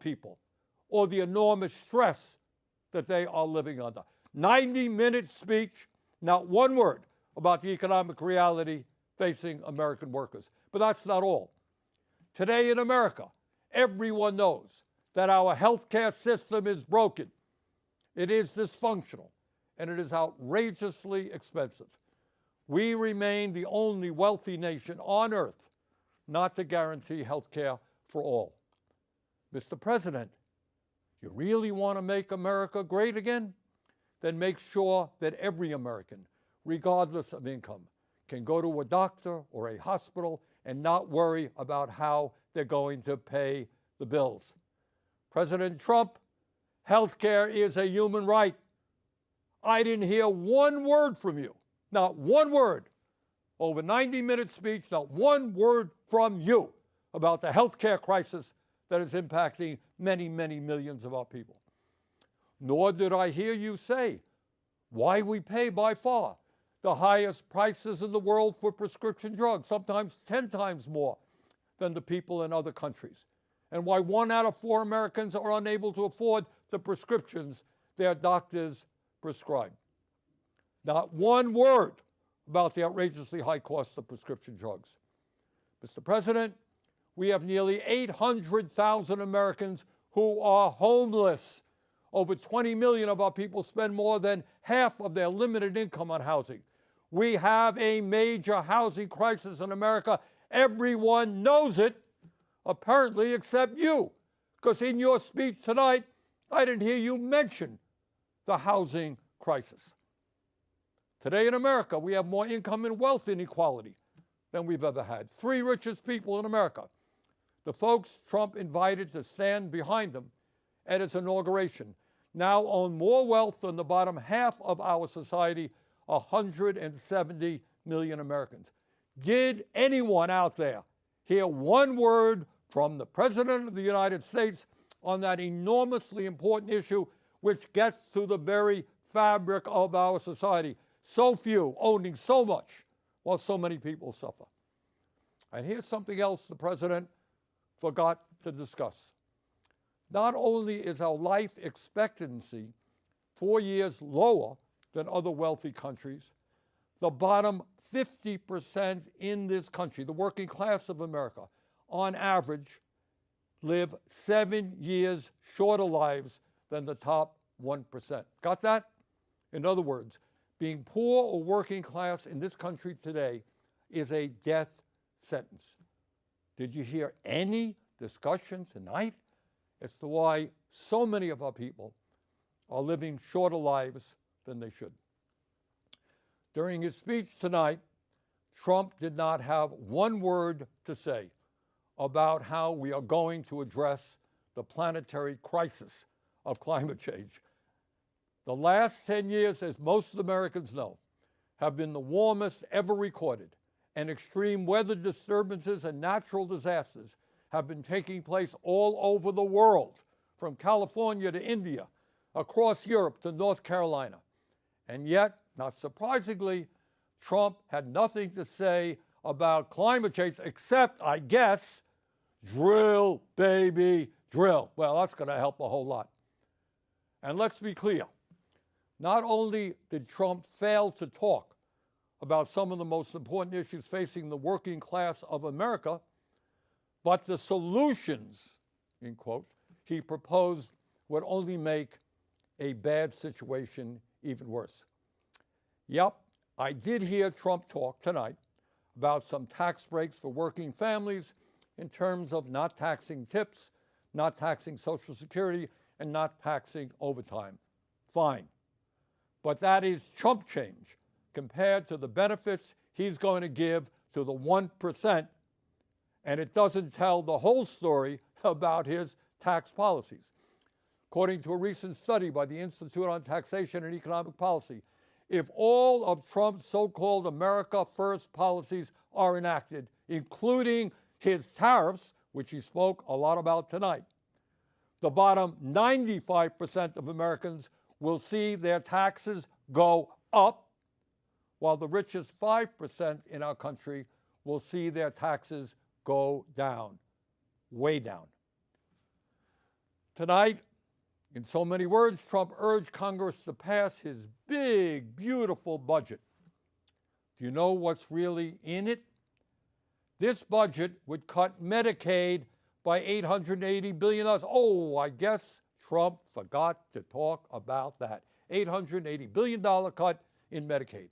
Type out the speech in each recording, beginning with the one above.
people or the enormous stress that they are living under. 90-minute speech, not one word about the economic reality facing American workers. But that's not all. Today in America, everyone knows that our healthcare system is broken. It is dysfunctional, and it is outrageously expensive. We remain the only wealthy nation on earth not to guarantee health care for all. Mr. President, you really want to make America great again? Then make sure that every American, regardless of income, can go to a doctor or a hospital and not worry about how they're going to pay the bills. President Trump, health care is a human right. I didn't hear one word from you, not one word. Over 90-minute speech, not one word from you about the health care crisis that is impacting many, many millions of our people. Nor did I hear you say why we pay by far the highest prices in the world for prescription drugs, sometimes 10 times more than the people in other countries, and why 1 out of 4 Americans are unable to afford the prescriptions their doctors prescribe. Not one word about the outrageously high cost of prescription drugs. Mr. President, we have nearly 800,000 Americans who are homeless. Over 20 million of our people spend more than half of their limited income on housing. We have a major housing crisis in America. Everyone knows it, apparently, except you, because in your speech tonight, I didn't hear you mention the housing crisis. Today in America, we have more income and wealth inequality than we've ever had. 3 richest people in America, the folks Trump invited to stand behind him at his inauguration, now own more wealth than the bottom half of our society, 170 million Americans. Did anyone out there hear one word from the President of the United States on that enormously important issue which gets to the very fabric of our society? So few owning so much while so many people suffer. And here's something else the President forgot to discuss. Not only is our life expectancy 4 years lower than other wealthy countries, the bottom 50% in this country, the working class of America, on average, live 7 years shorter lives than the top 1%. Got that? In other words, being poor or working class in this country today is a death sentence. Did you hear any discussion tonight as to why so many of our people are living shorter lives than they should? During his speech tonight, Trump did not have one word to say about how we are going to address the planetary crisis of climate change. The last 10 years, as most Americans know, have been the warmest ever recorded, and extreme weather disturbances and natural disasters have been taking place all over the world, from California to India, across Europe to North Carolina. And yet, not surprisingly, Trump had nothing to say about climate change except, I guess, drill, baby, drill. Well, that's going to help a whole lot. And let's be clear. Not only did Trump fail to talk about some of the most important issues facing the working class of America, but the solutions, in quote, he proposed would only make a bad situation even worse. Yep, I did hear Trump talk tonight about some tax breaks for working families in terms of not taxing tips, not taxing Social Security, and not taxing overtime. Fine. But that is chump change compared to the benefits he's going to give to the 1%, and it doesn't tell the whole story about his tax policies. According to a recent study by the Institute on Taxation and Economic Policy, if all of Trump's so-called America First policies are enacted, including his tariffs, which he spoke a lot about tonight, the bottom 95% of Americans will see their taxes go up, while the richest 5% in our country will see their taxes go down, way down. Tonight, in so many words, Trump urged Congress to pass his big, beautiful budget. Do you know what's really in it? This budget would cut Medicaid by $880 billion. Oh, I guess Trump forgot to talk about that. $880 billion cut in Medicaid.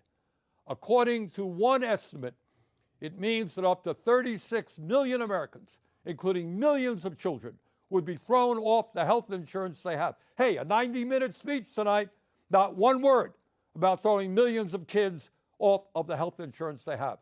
According to one estimate, it means that up to 36 million Americans, including millions of children, would be thrown off the health insurance they have. Hey, a 90-minute speech tonight, not one word about throwing millions of kids off of the health insurance they have.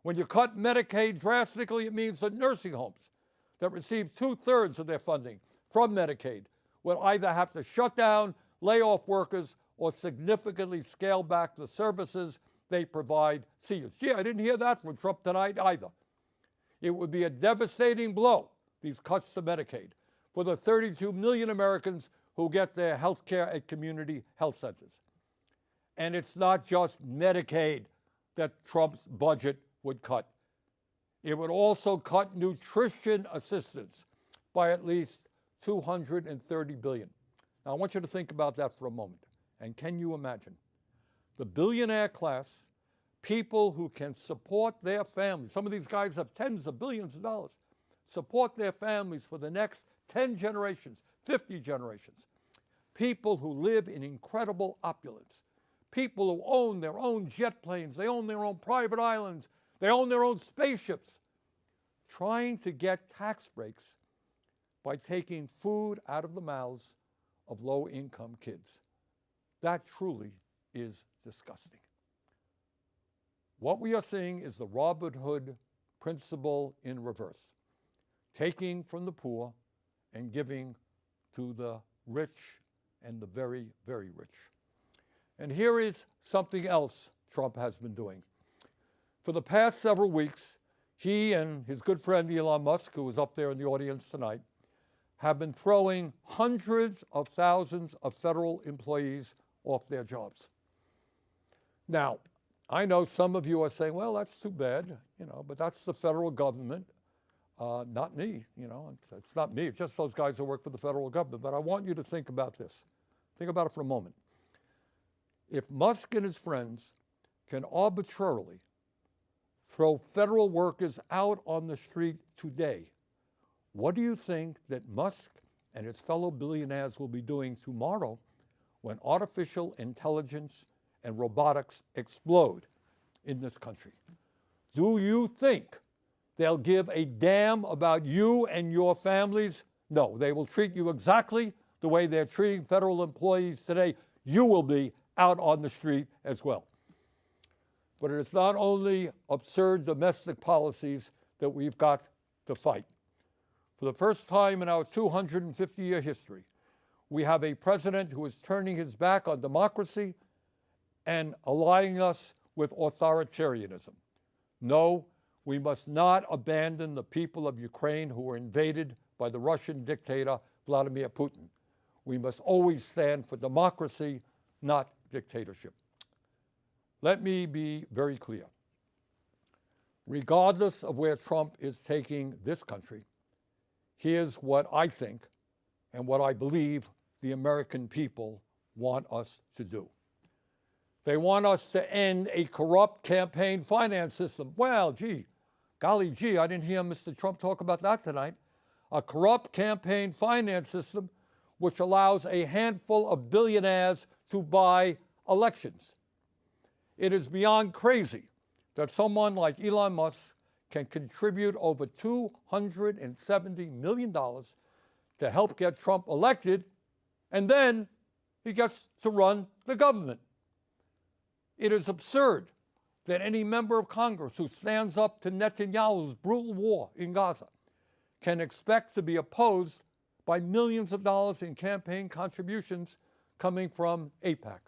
When you cut Medicaid drastically, it means that nursing homes that receive 2/3 of their funding from Medicaid will either have to shut down, lay off workers, or significantly scale back the services they provide seniors. Gee, I didn't hear that from Trump tonight either. It would be a devastating blow, these cuts to Medicaid, for the 32 million Americans who get their health care at community health centers. And it's not just Medicaid that Trump's budget would cut. It would also cut nutrition assistance by at least $230 billion. Now, I want you to think about that for a moment. And can you imagine? The billionaire class, people who can support their families, some of these guys have tens of billions of dollars, support their families for the next 10 generations, 50 generations. People who live in incredible opulence. People who own their own jet planes, they own their own private islands, they own their own spaceships, trying to get tax breaks by taking food out of the mouths of low-income kids. That truly is disgusting. What we are seeing is the Robin Hood principle in reverse, taking from the poor and giving to the rich and the very, very rich. And here is something else Trump has been doing. For the past several weeks, he and his good friend Elon Musk, who was up there in the audience tonight, have been throwing hundreds of thousands of federal employees off their jobs. Now, I know some of you are saying, well, that's too bad, but that's the federal government, not me, it's not me, it's just those guys who work for the federal government. But I want you to think about this. Think about it for a moment. If Musk and his friends can arbitrarily throw federal workers out on the street today, what do you think that Musk and his fellow billionaires will be doing tomorrow when artificial intelligence and robotics explode in this country? Do you think they'll give a damn about you and your families? No, they will treat you exactly the way they're treating federal employees today. You will be out on the street as well. But it is not only absurd domestic policies that we've got to fight. For the first time in our 250-year history, we have a president who is turning his back on democracy and aligning us with authoritarianism. No, we must not abandon the people of Ukraine who were invaded by the Russian dictator Vladimir Putin. We must always stand for democracy, not dictatorship. Let me be very clear. Regardless of where Trump is taking this country, here's what I think and what I believe the American people want us to do. They want us to end a corrupt campaign finance system. Well, golly gee, I didn't hear Mr. Trump talk about that tonight. A corrupt campaign finance system which allows a handful of billionaires to buy elections. It is beyond crazy that someone like Elon Musk can contribute over $270 million to help get Trump elected, and then he gets to run the government. It is absurd that any member of Congress who stands up to Netanyahu's brutal war in Gaza can expect to be opposed by millions of dollars in campaign contributions coming from AIPAC.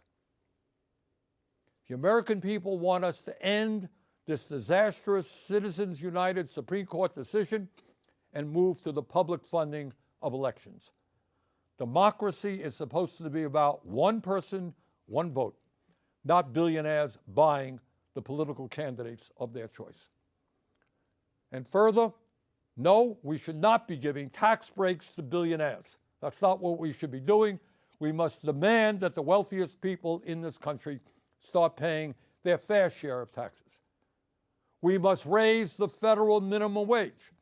The American people want us to end this disastrous Citizens United Supreme Court decision and move to the public funding of elections. Democracy is supposed to be about one person, one vote, not billionaires buying the political candidates of their choice. And further, no, we should not be giving tax breaks to billionaires. That's not what we should be doing. We must demand that the wealthiest people in this country start paying their fair share of taxes. We must raise the federal minimum wage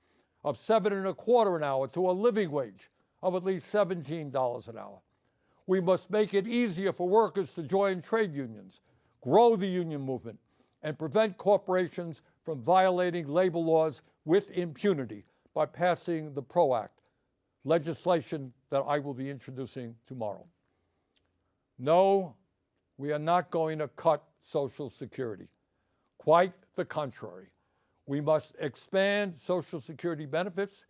of $7.25 an hour to a living wage of at least $17 an hour. We must make it easier for workers to join trade unions, grow the union movement, and prevent corporations from violating labor laws with impunity by passing the PRO Act, legislation that I will be introducing tomorrow. No, we are not going to cut Social Security. Quite the contrary. We must expand Social Security benefits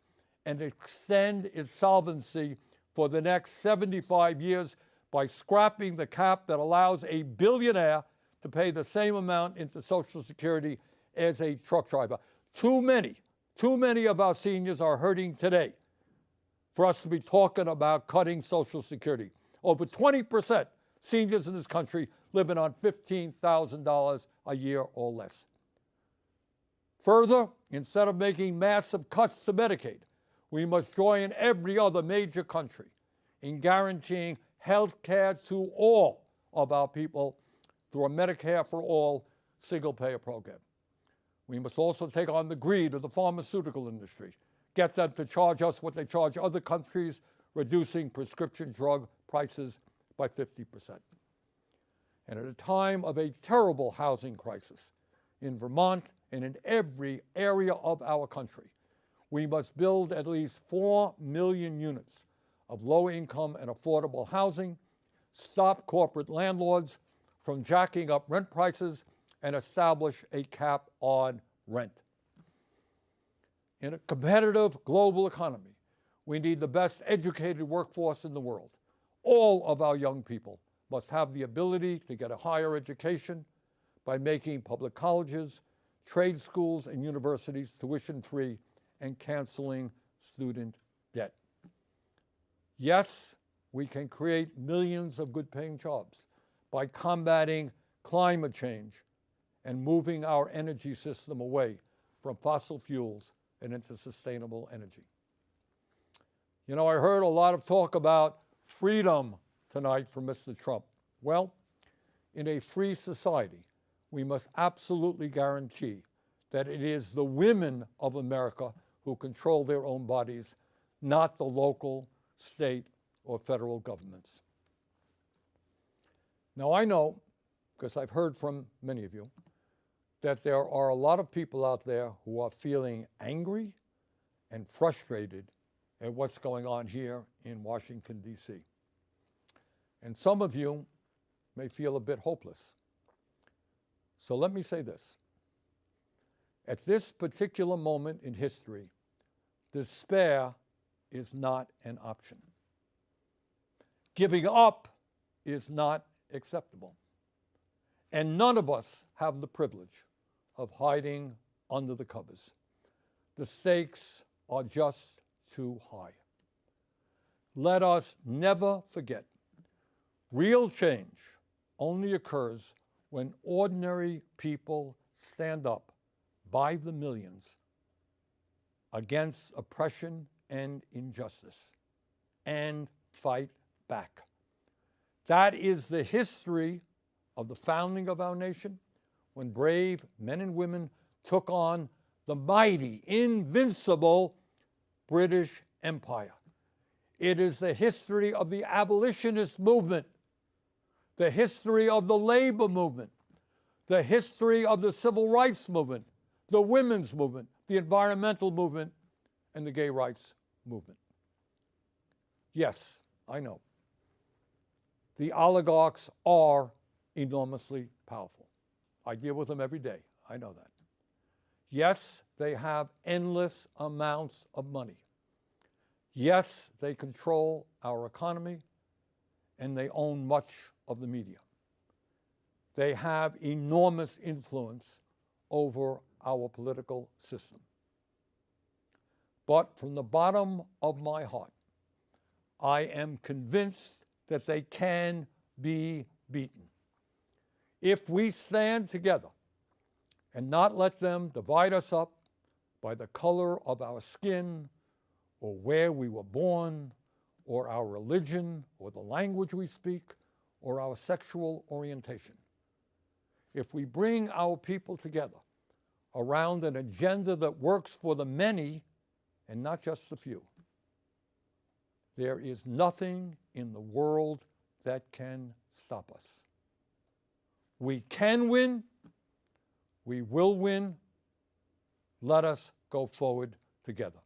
and extend its solvency for the next 75 years by scrapping the cap that allows a billionaire to pay the same amount into Social Security as a truck driver. Too many of our seniors are hurting today for us to be talking about cutting Social Security. Over 20% seniors in this country living on $15,000 a year or less. Further, instead of making massive cuts to Medicaid, we must join every other major country in guaranteeing health care to all of our people through a Medicare for All single-payer program. We must also take on the greed of the pharmaceutical industry, get them to charge us what they charge other countries, reducing prescription drug prices by 50%. And at a time of a terrible housing crisis in Vermont and in every area of our country, we must build at least 4 million units of low-income and affordable housing, stop corporate landlords from jacking up rent prices, and establish a cap on rent. In a competitive global economy, we need the best educated workforce in the world. All of our young people must have the ability to get a higher education by making public colleges, trade schools, and universities tuition-free and canceling student debt. Yes, we can create millions of good-paying jobs by combating climate change and moving our energy system away from fossil fuels and into sustainable energy. You know, I heard a lot of talk about freedom tonight from Mr. Trump. Well, in a free society, we must absolutely guarantee that it is the women of America who control their own bodies, not the local, state, or federal governments. Now, I know, because I've heard from many of you, that there are a lot of people out there who are feeling angry and frustrated at what's going on here in Washington, D.C. And some of you may feel a bit hopeless. So let me say this. At this particular moment in history, despair is not an option. Giving up is not acceptable. And none of us have the privilege of hiding under the covers. The stakes are just too high. Let us never forget, real change only occurs when ordinary people stand up by the millions against oppression and injustice and fight back. That is the history of the founding of our nation, when brave men and women took on the mighty, invincible British Empire. It is the history of the abolitionist movement, the history of the labor movement, the history of the civil rights movement, the women's movement, the environmental movement, and the gay rights movement. Yes, I know. The oligarchs are enormously powerful. I deal with them every day. I know that. Yes, they have endless amounts of money. Yes, they control our economy, and they own much of the media. They have enormous influence over our political system. But from the bottom of my heart, I am convinced that they can be beaten. If we stand together and not let them divide us up by the color of our skin or where we were born or our religion, or the language we speak, or our sexual orientation. If we bring our people together around an agenda that works for the many and not just the few, there is nothing in the world that can stop us. We can win. We will win. Let us go forward together.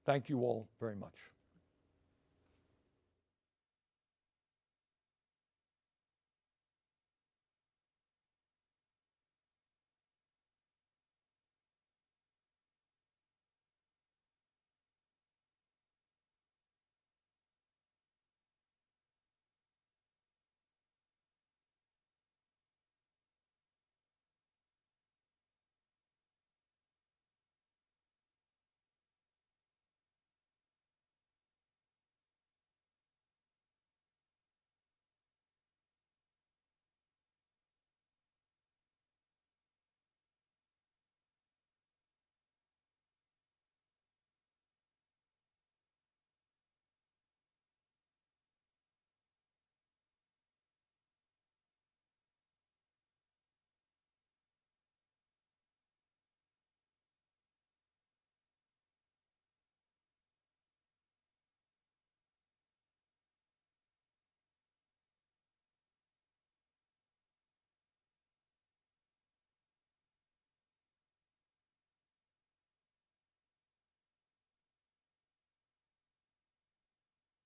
Thank you all very much.